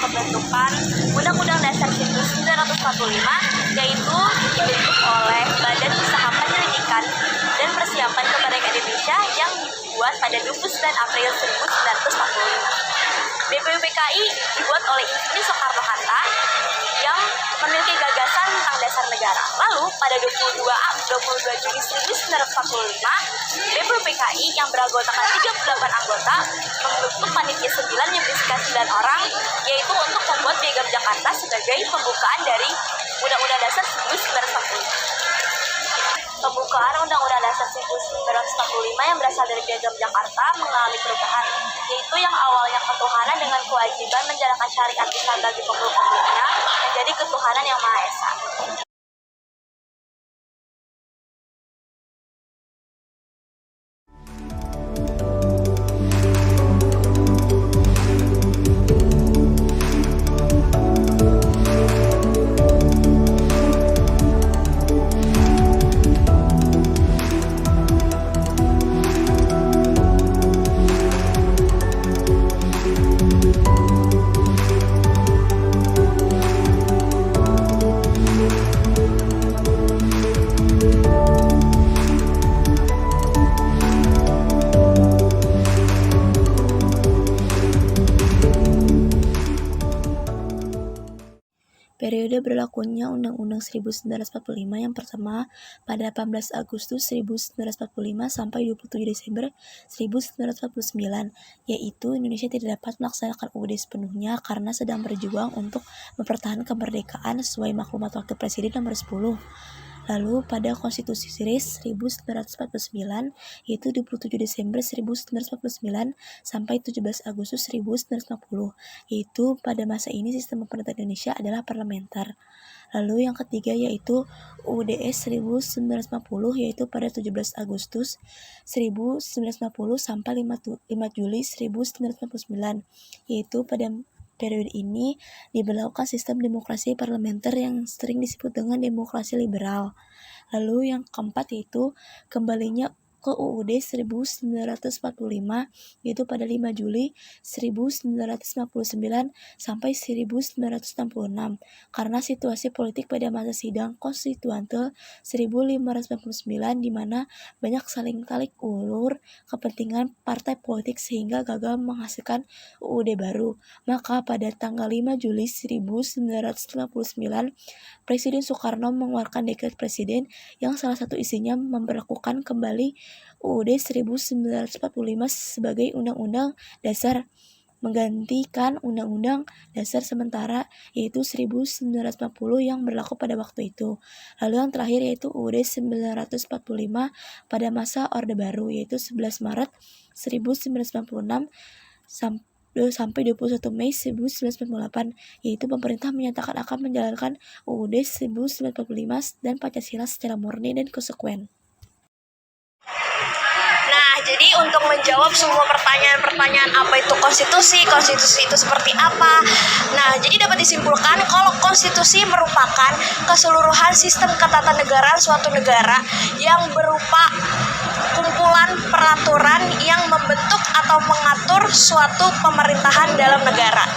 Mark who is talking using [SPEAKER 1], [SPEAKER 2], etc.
[SPEAKER 1] pembentukan Undang-Undang Dasar 1945, yaitu dibentuk oleh Badan Usaha Penyelidikan dan Persiapan Kemerdekaan Indonesia yang dibuat pada 29 April 1945. BPUPKI dibuat oleh Insinyur Soekarno-Hatta yang memiliki gagasan tentang dasar negara. Lalu pada 22 Juni 1945, BPUPKI yang beranggotakan 38 anggota membentuk panitia 9 yang berisikan 9 orang, yaitu untuk membuat Piagam Jakarta sebagai pembukaan dari Undang-Undang Dasar 1945. Pembukaan Undang-Undang Dasar 1945 yang berasal dari Piagam Jakarta mengalami perubahan, yaitu yang awalnya ketuhanan dengan kewajiban menjalankan syariat Islam bagi pemeluk-pemeluknya menjadi ketuhanan yang Maha Esa.
[SPEAKER 2] Periode berlakunya Undang-Undang 1945 yang pertama pada 18 Agustus 1945 sampai 27 Desember 1949, yaitu Indonesia tidak dapat melaksanakan UUD sepenuhnya karena sedang berjuang untuk mempertahankan kemerdekaan sesuai maklumat Wakil Presiden nomor 10. Lalu pada Konstitusi Series 1949, yaitu 27 Desember 1949 sampai 17 Agustus 1950, yaitu pada masa ini sistem pemerintahan Indonesia adalah parlementer. Lalu yang ketiga yaitu UUDS 1950, yaitu pada 17 Agustus 1950 sampai 5 Juli 1999, yaitu pada periode ini diberlakukan sistem demokrasi parlementer yang sering disebut dengan demokrasi liberal. Lalu yang keempat yaitu kembalinya ke UUD 1945, yaitu pada 5 Juli 1959 sampai 1966, karena situasi politik pada masa sidang konstituante 1599 di mana banyak saling tarik ulur kepentingan partai politik sehingga gagal menghasilkan UUD baru. Maka pada tanggal 5 Juli 1959, Presiden Soekarno mengeluarkan dekret presiden yang salah satu isinya memberlakukan kembali UUD 1945 sebagai Undang-Undang Dasar, menggantikan Undang-Undang Dasar sementara yaitu 1950 yang berlaku pada waktu itu. Lalu yang terakhir yaitu UUD 1945 pada masa Orde Baru, yaitu 11 Maret 1996 sampai 21 Mei 1998, yaitu pemerintah menyatakan akan menjalankan UUD 1945 dan Pancasila secara murni dan konsekuen.
[SPEAKER 1] Jadi untuk menjawab semua pertanyaan-pertanyaan apa itu konstitusi itu seperti apa. Nah, jadi dapat disimpulkan kalau konstitusi merupakan keseluruhan sistem ketatanegaraan suatu negara yang berupa kumpulan peraturan yang membentuk atau mengatur suatu pemerintahan dalam negara.